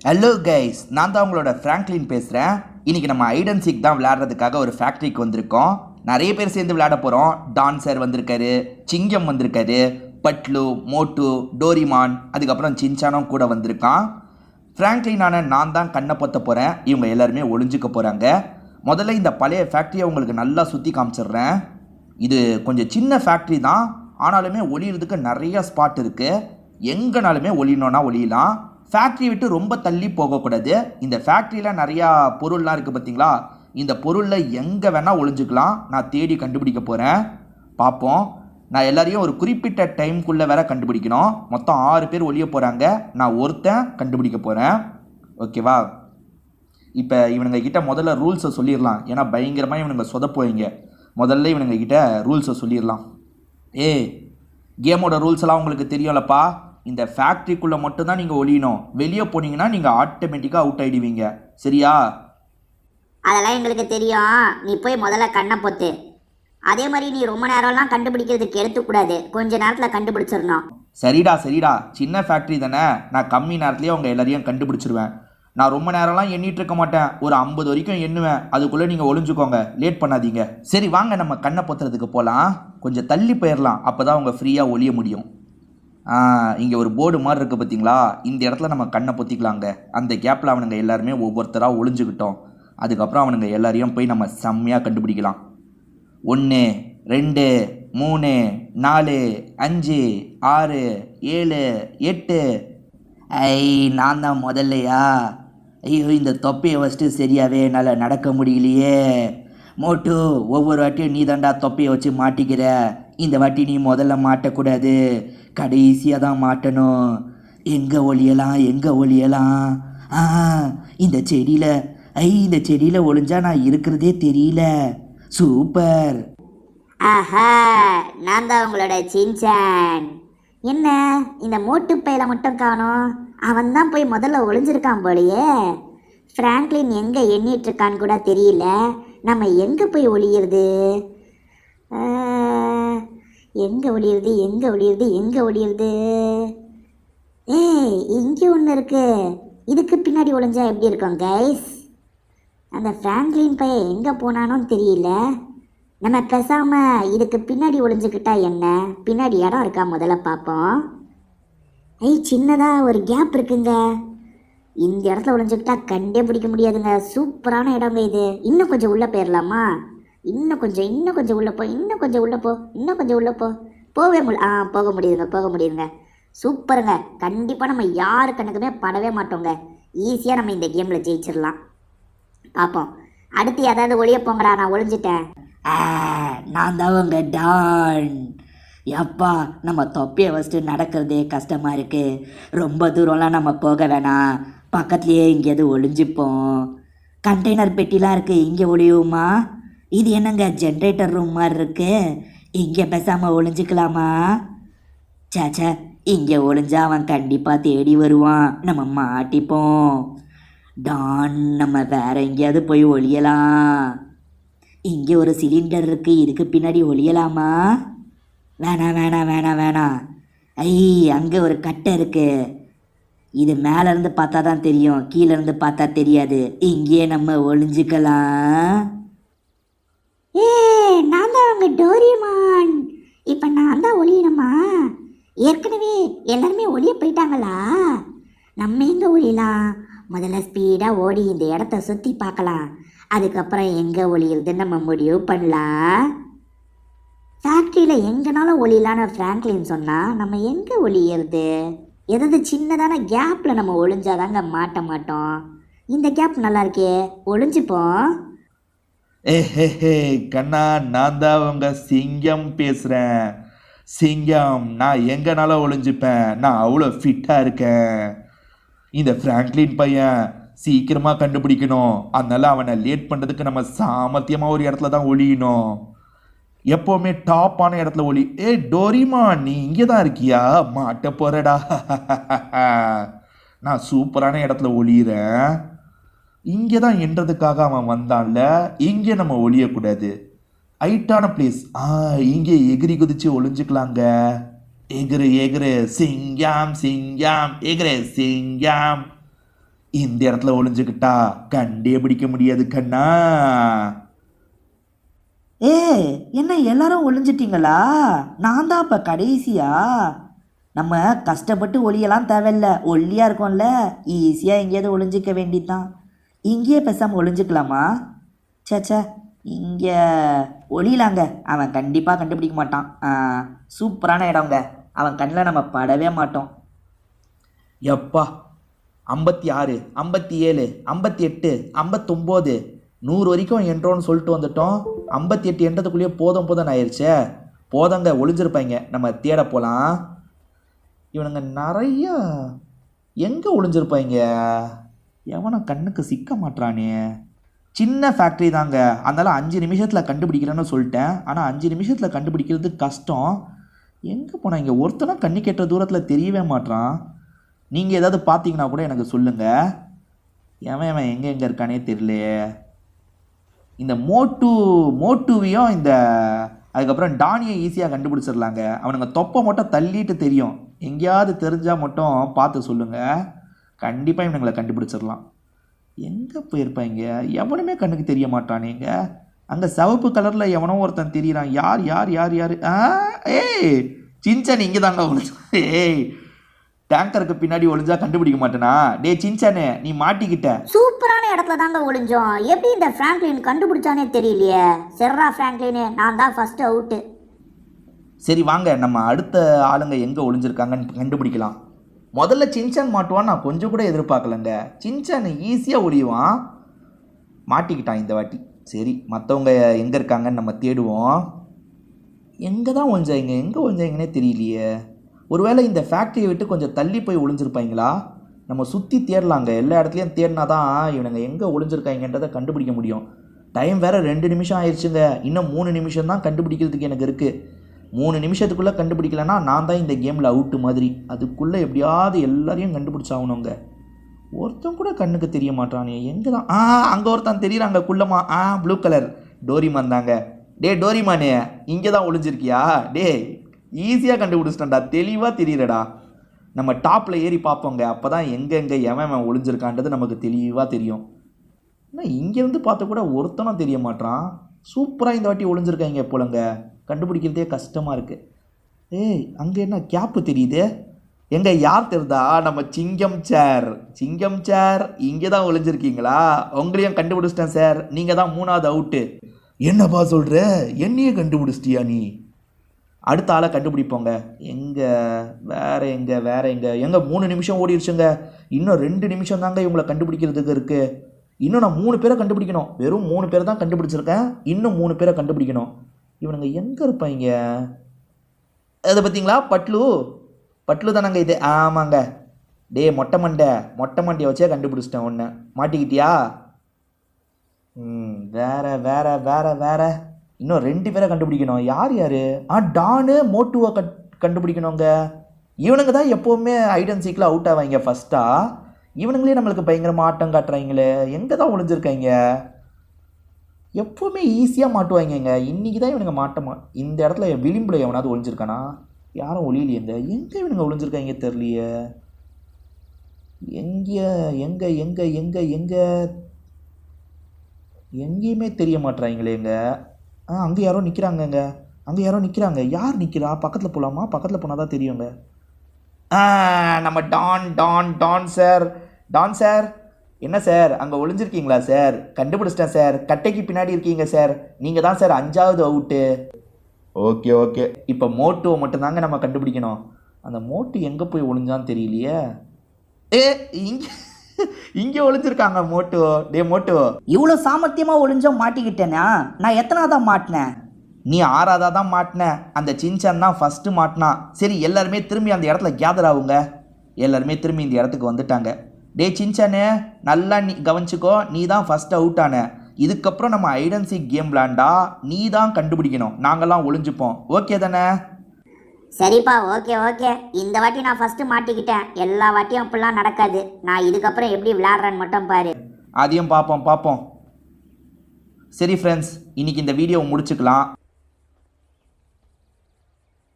Hello guys, நான் தான் உங்களோட ஃப்ராங்க்லின் பேசுகிறேன். இன்றைக்கி நம்ம ஹைட் அண்ட் சீக் தான் விளையாடுறதுக்காக ஒரு ஃபேக்ட்ரிக்கு வந்திருக்கோம். நிறைய பேர் சேர்ந்து விளையாட போகிறோம். டான் சார் வந்திருக்காரு, சிங்கம் வந்திருக்காரு, பட்லு, மோட்டு, டோரிமான், அதுக்கப்புறம் சின்சானும் கூட வந்திருக்கான். ஃப்ராங்க்லினான நான் தான் கண்ணை பொத்த போகிறேன். இவங்க எல்லாருமே ஒளிஞ்சிக்க போகிறாங்க. முதல்ல இந்த பழைய ஃபேக்ட்ரியை உங்களுக்கு நல்லா சுற்றி காமிச்சிடுறேன். இது கொஞ்சம் சின்ன ஃபேக்ட்ரி தான், ஆனாலுமே ஒளியிறதுக்கு நிறைய ஸ்பாட் இருக்குது. எங்கேனாலுமே ஒளியணுன்னா ஒளியலாம். ஃபேக்ட்ரி விட்டு ரொம்ப தள்ளி போகக்கூடாது. இந்த ஃபேக்ட்ரியில் நிறையா பொருள்லாம் இருக்குது பார்த்தீங்களா, இந்த பொருளில் எங்கே வேணால் ஒளிஞ்சிக்கலாம். நான் தேடி கண்டுபிடிக்க போகிறேன். பார்ப்போம். நான் எல்லாரையும் ஒரு குறிப்பிட்ட டைம்குள்ளே வேற கண்டுபிடிக்கணும். மொத்தம் 6 பேர் ஒளிய போகிறாங்க. நான் ஒருத்தன் கண்டுபிடிக்க போகிறேன். ஓகேவா? இப்போ இவனுங்க கிட்ட முதல்ல ரூல்ஸை சொல்லிடலாம். ஏன்னா பயங்கரமாக இவனுங்க சொதப்புவீங்க. முதல்ல இவனுங்க கிட்ட ரூல்ஸை சொல்லிடலாம். கேமோட ரூல்ஸ் எல்லாம் உங்களுக்கு தெரியும்லப்பா. இந்த ஃபேக்ட்ரிக்குள்ளே மட்டும்தான் நீங்கள் ஒளியணும். வெளியே போனீங்கன்னா நீங்கள் ஆட்டோமேட்டிக்காக அவுட் ஆகிடுவீங்க. சரியா? அதெல்லாம் எங்களுக்கு தெரியும். நீ போய் முதல்ல கண்ணை பொத்து. அதே மாதிரி நீ ரொம்ப நேரம்லாம் கண்டுபிடிக்கிறதுக்கு எடுத்துக்கூடாது. கொஞ்ச நேரத்தில் கண்டுபிடிச்சிடணும். சரிடா சரிடா, சின்ன ஃபேக்ட்ரி தானே. நான் கம்மி நேரத்துலேயே அவங்க எல்லாரையும் கண்டுபிடிச்சிருவேன். நான் ரொம்ப நேரம்லாம் எண்ணிட்டு இருக்க மாட்டேன். ஒரு 50 வரைக்கும் எண்ணுவேன். அதுக்குள்ளே நீங்கள் ஒளிஞ்சுக்கோங்க. லேட் பண்ணாதீங்க. சரி வாங்க, நம்ம கண்ணை பொத்துறதுக்கு போகலாம். கொஞ்சம் தள்ளி போயிடலாம். அப்போ தான் அவங்க ஃப்ரீயாக ஒளிய முடியும். இங்கே ஒரு போர்டு மாதிரி இருக்குது பார்த்தீங்களா, இந்த இடத்துல நம்ம கண்ணை பொத்திக்கலாங்க. அந்த கேப்பில் அவனுங்க எல்லாருமே ஒவ்வொருத்தராக ஒளிஞ்சுக்கிட்டோம். அதுக்கப்புறம் அவனுங்க எல்லாரையும் போய் நம்ம செம்மையாக கண்டுபிடிக்கலாம். 1 2 3 4 5 6 7 8. நான் தான் முதல்லையா? ஐயோ, இந்த தொப்பையை வச்சுட்டு சரியாகவே என்னால் நடக்க முடியலையே. மோட்டு, ஒவ்வொரு வாட்டியும் நீ தாண்டா தொப்பையை வச்சு மாட்டிக்கிற. இந்த வாட்டி நீ முதல்ல மாட்டக்கூடாது, கடைசியாக தான் மாட்டணும். எங்கே ஒளியலாம்? இந்த செடியில். இந்த செடியில் ஒளிஞ்சா நான் இருக்கிறதே தெரியல. சூப்பர். ஆஹா, நான் தான் உங்களோட சின்சான். என்ன இந்த மோட்டு பையில மட்டும் காணோம்? அவன் தான் போய் முதல்ல ஒளிஞ்சிருக்கான் போலையே. ஃப்ராங்க்லின் எங்கே எண்ணிட்டு இருக்கான்னு கூட தெரியல. நம்ம எங்கே போய் ஒளியிறது? எங்கே ஒளியிறது? இங்கே ஒன்று இருக்கு. இதுக்கு பின்னாடி ஒளிஞ்சா எப்படி இருக்கும் கைஸ்? அந்த ஃப்ராங்க்லின் பையன் எங்கே போனானோன்னு தெரியல. நம்ம பேசாமல் இதுக்கு பின்னாடி ஒளிஞ்சுக்கிட்டா என்ன? பின்னாடி இடம் இருக்கா முதல்ல பார்ப்போம். சின்னதாக ஒரு கேப் இருக்குங்க. இந்த இடத்துல ஒளிஞ்சுக்கிட்டா கண்டே பிடிக்க முடியாதுங்க. சூப்பரான இடங்க இது. இன்னும் கொஞ்சம் உள்ளே போயிடலாமா? இன்னும் கொஞ்சம் உள்ளே போ. போக முடியுதுங்க. சூப்பருங்க. கண்டிப்பாக நம்ம யாரு கண்ணுக்குமே படவே மாட்டோங்க. ஈஸியாக நம்ம இந்த கேமில் ஜெயிச்சிடலாம். பார்ப்போம். அடுத்து ஏதாவது ஒளிய போங்கடா. நான் ஒளிஞ்சிட்டேன். நான் தான் உங்க டான். எப்பா, நம்ம தொப்பியை வச்சுட்டு நடக்கிறதே கஷ்டமாக இருக்குது. ரொம்ப தூரம்லாம் நம்ம போக வேணாம். பக்கத்துலேயே எங்கேயாவது ஒளிஞ்சிப்போம். கண்டெய்னர் பெட்டிலாம் இருக்குது, இங்கே ஒளியுமா? இது என்னங்க ஜென்ரேட்டர் ரூம் மாதிரி இருக்குது. இங்கே பேசாமல் ஒளிஞ்சிக்கலாமா? சேச்சா, இங்கே ஒளிஞ்சா அவன் கண்டிப்பாக தேடி வருவான். நம்ம மாட்டிப்போம். டான், நம்ம வேற எங்கேயாவது போய் ஒளியலாம். இங்கே ஒரு சிலிண்டர் இருக்குது, இதுக்கு பின்னாடி ஒளியலாமா? வேணாம். அங்கே ஒரு கட்டை இருக்குது. இது மேலேருந்து பார்த்தா தான் தெரியும், கீழேருந்து பார்த்தா தெரியாது. இங்கேயே நம்ம ஒளிஞ்சிக்கலாம். நான் தான் உங்க டோரிமான். இப்போ நான் தான் ஒளியணுமா? ஏற்கனவே எல்லாருமே ஒளிய போயிட்டாங்களா? நம்ம எங்கே ஒளியலாம்? முதல்ல ஸ்பீடாக ஓடி இந்த இடத்த சுற்றி பார்க்கலாம். அதுக்கப்புறம் எங்கே ஒளியுறதுன்னு நம்ம முடிவு பண்ணலாம். ஃபேக்ட்ரியில் எங்கேனாலும் ஒளியலான்னு ஃப்ராங்க்லின் சொன்னால் நம்ம எங்கே ஒளியிறது? எதாவது சின்னதான கேப்பில் நம்ம ஒளிஞ்சாதாங்க மாட்ட மாட்டோம். இந்த கேப் நல்லா இருக்கே, ஒளிஞ்சுப்போம். கண்ணா, நான் தான் உங்க சிங்கம் பேசுகிறேன். சிங்கம், நான் எங்கனாலும் ஒளிஞ்சுப்பேன். நான் அவ்வளோ ஃபிட்டாக இருக்கேன். இந்த ஃப்ராங்க்லின் பையன் சீக்கிரமாக கண்டுபிடிக்கணும். அதனால அவனை லேட் பண்ணுறதுக்கு நம்ம சாமர்த்தியமாக ஒரு இடத்துல தான் ஒளியணும். எப்போவுமே டாப்பான இடத்துல ஒளி. டோரிமா, நீ இங்கே தான் இருக்கியா? மாட்ட போறடா. நான் சூப்பரான இடத்துல ஒளியிறேன். இங்கே தான் என்றதுக்காக அவன் வந்தான்ல, இங்கே நம்ம ஒளியக்கூடாது. ஹைட்டான பிளேஸ். இங்கே எகிரி குதிச்சு ஒளிஞ்சுக்கலாங்க. எகிரு சிங்கம், எகிரு சிங்கம். இந்த இடத்துல ஒளிஞ்சுக்கிட்டா கண்டே பிடிக்க முடியாது கண்ணா. ஏய், என்ன எல்லாரும் ஒளிஞ்சிட்டீங்களா? நான் தான் இப்போ கடைசியா. நம்ம கஷ்டப்பட்டு ஒளியெல்லாம் தேவையில்ல, ஒல்லியாக இருக்கோம்ல, ஈஸியாக எங்கேயாவது ஒளிஞ்சிக்க வேண்டியதுதான். இங்கேயே பேசாமல் ஒளிஞ்சிக்கலாமா? சேச்சே, இங்கே ஒளியலாங்க, அவன் கண்டிப்பாக கண்டுபிடிக்க மாட்டான். சூப்பரான இடங்க, அவன் கண்ணில் நம்ம படவே மாட்டோம். எப்பா 56, 57, 58, 59, 100 வரைக்கும் என்றோன்னு சொல்லிட்டு வந்துட்டோம். 58 என்றதுக்குள்ளேயே போதும் ஆயிடுச்சே. போதங்க, ஒளிஞ்சிருப்பாங்க, நம்ம தேட போகலாம். இவனுங்க நிறைய எங்கே ஒளிஞ்சிருப்பாங்க? எவனை கண்ணுக்கு சிக்க மாட்டானே. சின்ன ஃபேக்ட்ரி தாங்க, அதனால் 5 நிமிஷத்தில் கண்டுபிடிக்கிறேன்னு சொல்லிட்டேன். ஆனால் 5 நிமிஷத்தில் கண்டுபிடிக்கிறது கஷ்டம். எங்கே போனாங்க? ஒருத்தனா கண்ணு கேட்ட தூரத்தில் தெரியவே மாட்டான். நீங்கள் ஏதாவது பார்த்தீங்கன்னா கூட எனக்கு சொல்லுங்கள். எவன் எங்கே இருக்கானே தெரியலையே. இந்த மோட்டுவையும் இந்த அதுக்கப்புறம் டானியை ஈஸியாக கண்டுபிடிச்சிடலாங்க. அவனுங்க தொப்பை மட்டும் தள்ளிட்டு தெரியும். எங்கேயாவது தெரிஞ்சால் மட்டும் பார்த்து சொல்லுங்கள், கண்டிப்பாக இவனுங்களை கண்டுபிடிச்சிடலாம். எங்கே போயிருப்பாங்க? எவனுமே கண்ணுக்கு தெரிய மாட்டானேங்க. அங்கே சிவப்பு கலரில் எவனோ ஒருத்தன் தெரியுறான். யார் யார் யார் யார்? ஏய் சின்சான் இங்கே தாங்க ஒழிச்சு. ஏய், டேங்கருக்கு பின்னாடி ஒளிஞ்சா கண்டுபிடிக்க மாட்டேனா? டே சின்சானே, நீ மாட்டிக்கிட்ட. சூப்பரான இடத்துல தாங்க ஒளிஞ்சோம். எப்படி இந்த ஃப்ராங்க்லின் கண்டுபிடிச்சானே தெரியலையே. செர்ரா ஃப்ராங்க்லின், நான் தான் ஃபர்ஸ்ட் அவுட்டு. சரி வாங்க, நம்ம அடுத்த ஆளுங்க எங்கே ஒளிஞ்சிருக்காங்கன்னு கண்டுபிடிக்கலாம். முதல்ல சின்சான் மாட்டுவான் நான் கொஞ்சம் கூட எதிர்பார்க்கலங்க. சின்சான் ஈஸியாக ஒளியுவான். மாட்டிக்கிட்டான் இந்த வாட்டி. சரி, மற்றவங்க எங்கே இருக்காங்கன்னு நம்ம தேடுவோம். எங்கே தான் ஒழிஞ்சாங்க? எங்கே ஒழிஞ்சாங்கன்னே தெரியலையே. ஒருவேளை இந்த ஃபேக்ட்ரியை விட்டு கொஞ்சம் தள்ளி போய் ஒளிஞ்சிருப்பாங்களா? நம்ம சுற்றி தேடலாங்க. எல்லா இடத்துலையும் தேடினா தான் இவனுங்க எங்கே ஒளிஞ்சிருக்காங்கன்றதை கண்டுபிடிக்க முடியும். டைம் வேறு 2 நிமிஷம் ஆயிடுச்சுங்க. இன்னும் 3 நிமிஷம் தான் கண்டுபிடிக்கிறதுக்கு எனக்கு இருக்குது. 3 நிமிஷத்துக்குள்ளே கண்டுபிடிக்கலன்னா நான் தான் இந்த கேமில் அவுட்டு மாதிரி. அதுக்குள்ளே எப்படியாவது எல்லாரையும் கண்டுபிடிச்சாகணுங்க. ஒருத்தன் கூட கண்ணுக்கு தெரிய மாட்டானே. எங்கே தான்? அங்கே ஒருத்தன் தெரியுறாங்க குள்ளமா. ப்ளூ கலர் டோரிமான் தாங்க. டே டோரிமானே, இங்கே தான் ஒளிஞ்சிருக்கியா? டே ஈஸியாக கண்டுபிடிச்சிட்டேன்டா, தெளிவாக தெரியுறடா. நம்ம டாப்பில் ஏறி பார்ப்போங்க, அப்போ தான் எங்கே எவன் ஒளிஞ்சிருக்கான்றது நமக்கு தெளிவாக தெரியும். ஆனால் இங்கேருந்து பார்த்த கூட ஒருத்தனும் தெரிய மாட்டான். சூப்பராக இந்த வாட்டி ஒளிஞ்சிருக்காங்க போலங்க. கண்டுபிடிக்கிறதே கஷ்டமாக இருக்குது. ஏய், அங்கே என்ன கேப்பு தெரியுது? எங்கே யார் தெரியுதா? நம்ம சிங்கம் சார் இங்கே தான் ஒளிஞ்சிருக்கீங்களா? உங்களையும் கண்டுபிடிச்சிட்டேன் சார். நீங்கள் தான் 3வது அவுட்டு. என்னப்பா சொல்கிற? என்னையே கண்டுபிடிச்சிட்டியா நீ? அடுத்த ஆளை கண்டுபிடிப்போங்க. வேற எங்கே 3 நிமிஷம் ஓடிடுச்சுங்க. இன்னும் 2 நிமிஷம் தாங்க இவங்களை கண்டுபிடிக்கிறதுக்கு இருக்குது. இன்னும் நான் 3 பேரை கண்டுபிடிக்கணும். வெறும் 3 பேரை தான் கண்டுபிடிச்சிருக்கேன். இன்னும் 3 பேரை கண்டுபிடிக்கணும். இவனுங்க எங்கே இருப்பாங்க? அதை பார்த்தீங்களா? பட்லு தானங்க இது. ஆமாங்க. டே மொட்டை மண்டையை வச்சே கண்டுபிடிச்சிட்டேன். ஒன்று மாட்டிக்கிட்டியா? வேற இன்னும் 2 பேரை கண்டுபிடிக்கணும். யார்? டானு மோட்டுவை கண்டுபிடிக்கணுங்க. இவனுங்க தான் எப்போவுமே ஐட் அண்ட் சீக்கில் அவுட் ஆவாங்க ஃபஸ்ட்டாக. இவனுங்களே நம்மளுக்கு பயங்கரமாக ஆட்டம் காட்டுறாங்களே. எங்கே தான் ஒளிஞ்சிருக்காங்க? எப்போவுமே ஈஸியாக மாட்டுவாங்க. இன்றைக்கி தான் இவனுங்க இந்த இடத்துல விளிம்பில் எவனாவது ஒளிஞ்சிருக்கானா? யாரும் ஒளியிலையேங்க. எங்கே இவனுங்க ஒளிஞ்சிருக்காங்க தெரியலையே. எங்கேயுமே தெரிய மாட்டுறாங்களேங்க. அங்கே யாரோ நிற்கிறாங்கங்க. யார் நிற்கிறா? பக்கத்தில் போகலாமா? பக்கத்தில் போனால் தான் தெரியுங்க. நம்ம டான் சார். என்ன சார், அங்கே ஒளிஞ்சிருக்கீங்களா சார்? கண்டுபிடிச்சிட்டேன் சார். கட்டைக்கு பின்னாடி இருக்கீங்க சார். நீங்கள் தான் சார் 5வது அவுட்டு. ஓகே. இப்போ மோட்டுவை மட்டும்தாங்க நம்ம கண்டுபிடிக்கணும். அந்த மோட்டு எங்கே போய் ஒளிஞ்சான்னு தெரியலையே. இங்கே ஒளிஞ்சிருக்காங்க மோட்டு. டே மோட்டு, இவ்வளோ சாமர்த்தியமாக ஒளிஞ்சோம் மாட்டிக்கிட்டேனா? நான் எத்தனாவதாக மாட்டினேன்? நீ 6ஆவதாக தான் மாட்டின. அந்த சின்சான் தான் ஃபஸ்ட்டு மாட்டினான். சரி, எல்லாருமே திரும்பி அந்த இடத்துல கேதர் ஆகுங்க. எல்லாருமே திரும்பி இந்த இடத்துக்கு வந்துட்டாங்க. டே சின்சானே, நல்லா நீ கவனிச்சுக்கோ. நீ தான் ஃபஸ்ட் அவுட் ஆன. இதுக்கப்புறம் நம்ம ஐட் அண்ட் சீக் கேம் விளாண்டா நீ தான் கண்டுபிடிக்கணும். நாங்கள்லாம் ஒளிஞ்சுப்போம். ஓகே தானே? சரிப்பா, ஓகே. இந்த வாட்டி நான் ஃபர்ஸ்ட் மாட்டிக்கிட்டேன். எல்லா வாட்டியும் அப்படிலாம் நடக்காது. நான் இதுக்கப்புறம் எப்படி விளையாடுறேன்னு மட்டும் பாரு. அதையும் பார்ப்போம். சரி ஃப்ரெண்ட்ஸ், இன்னைக்கு இந்த வீடியோவை முடிச்சுக்கலாம்.